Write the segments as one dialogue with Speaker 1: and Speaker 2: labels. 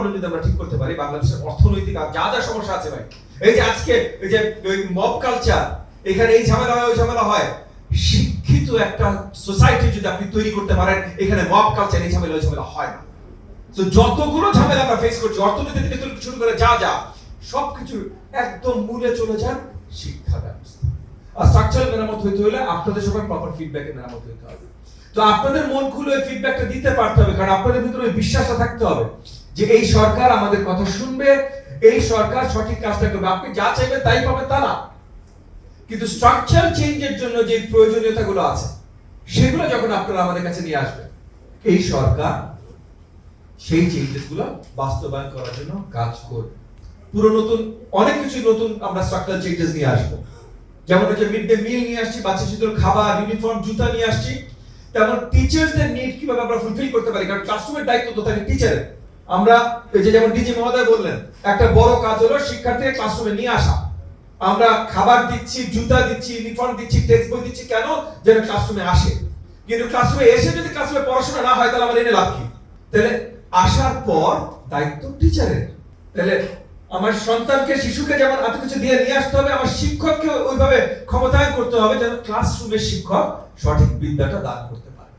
Speaker 1: Problem যদি আমরা ঠিক করতে পারি, বাংলাদেশের অর্থনৈতিক আর যা যা সমস্যা আছে ভাই, এই যে আজকে এই যে মব কালচার, এখানে এই ঝামেলা হয় ওই ঝামেলা হয়, শিক্ষিত একটা সোসাইটি যদি আপনি তৈরি করতে পারেন, এখানে মব কালচার এই ঝামেলা ওই ঝামেলা হয় না। তো যতগুলো ঝামেলা আমরা ফেস করছি অর্থনীতি থেকে শুরু করে যা যা সবকিছু একদম মূলে চলে যান শিক্ষা ব্যবস্থা। আর স্ট্রাকচারাল মেরামত হইতে হলে আপনাদের সবার প্রপার ফিডব্যাকের মেরামত হইতে হবে। তো আপনাদের মন খুলে ওই ফিডব্যাকটা দিতে পারতে হবে, কারণ আপনাদের ভিতরে ওই বিশ্বাসটা থাকতে হবে যে এই সরকার আমাদের কথা শুনবে, এই সরকার সঠিক কাজটা করবে। আপনি যা চাইবেন তাই পাবেন তা না, কিন্তু স্ট্রাকচারাল চেঞ্জের জন্য যে প্রয়োজনীয়তাগুলো আছে সেগুলো যখন আপনারা আমাদের কাছে নিয়ে আসবেন, এই সরকার সেই চেঞ্জেসগুলো বাস্তবায়ন করার জন্য কাজ করবে। পুরো নতুন অনেক কিছু নতুন আমরা স্ট্রাকচারাল চেঞ্জেস নিয়ে আসবো। যেমন হচ্ছে মিড ডে মিল নিয়ে আসছি, বাচ্চা শিশুদের খাবার, ইউনিফর্ম, জুতা নিয়ে আসছি। তেমন টিচারদের নিড কিভাবে আমরা ফুলফিল করতে পারি, কারণ ক্লাসরুমের দায়িত্ব তো থাকে টিচারের। আমরা এই যে যেমন ডিজি মহোদয় বললেন, একটা বড় কাজ হলো শিক্ষার্থীকে ক্লাসরুমে নিয়ে আসা। আমরা খাবার দিচ্ছি, জুতা দিচ্ছি, ইউনিফর্ম দিচ্ছি, টেক্সট বই দিচ্ছি, কেন? যেন ক্লাসরুমে আসে। কিন্তু ক্লাসরুমে এসে যদি ক্লাসরুমে পড়াশোনা না হয় তাহলে আমাদের এনে লাভ কি? তাহলে আসার পর দায়িত্ব টিচারের। তাহলে আমার সন্তানকে, শিশুকে যেমন এত কিছু দিয়ে নিয়ে আসতে হবে, আমার শিক্ষককে ওইভাবে ক্ষমতায়ন করতে হবে যেন ক্লাসরুমের শিক্ষক সঠিক বিদ্যাটা দান করতে পারে।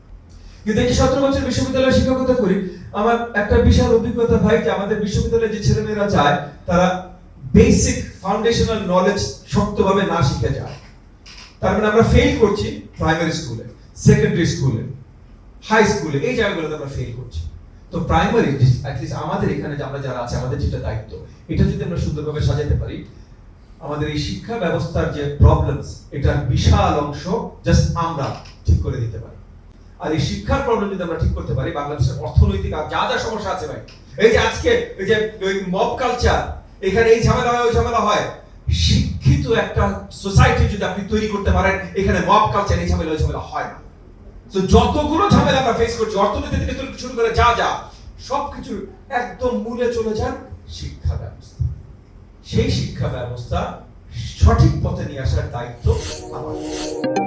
Speaker 1: কিন্তু এই যে 17 বছর বিশ্ববিদ্যালয়ে শিক্ষকতা করি, আমার একটা বিশাল অভিজ্ঞতা ভাই, যে আমাদের বিশ্ববিদ্যালয়ে যে ছেলেমেয়েরা যায় তারা বেসিক ফাউন্ডেশনাল নলেজ শক্তভাবে না শিখে যায়। তার মানে আমরা ফেল করছি প্রাইমারি স্কুলে, সেকেন্ডারি স্কুলে, হাই স্কুলে, এই জায়গাগুলোতে আমরা ফেল করছি। তো প্রাইমারি অ্যাটলিস্ট আমাদের এখানে যে আমরা যারা আছে, আমাদের যেটা দায়িত্ব, এটা যদি আমরা সুন্দরভাবে সাজাতে পারি, আমাদের এই শিক্ষা ব্যবস্থার যে প্রবলেমস, এটার বিশাল অংশ জাস্ট আমরা ঠিক করে দিতে পারি। আর এই শিক্ষার প্রবলেম যদি আমরা ঠিক করতে পারি, বাংলাদেশের অর্থনৈতিক আর যা যা সমস্যা আছে ভাই, এই যে আজকে এই যে মব কালচার, এখানে এই ঝামেলা হয় ওই ঝামেলা হয়, শিক্ষিত একটা সোসাইটি যদি আপনি তৈরি করতে পারেন, এখানে মব কালচার এই ঝামেলা ওই ঝামেলা হয় না। তো যতগুলো ঝামেলা আমরা ফেস করছি অর্থনীতি থেকে শুরু করে যা যা সবকিছু একদম মূলে চলে যান শিক্ষা ব্যবস্থা। সেই শিক্ষা ব্যবস্থা সঠিক পথে নিয়ে আসার দায়িত্ব আমাদের।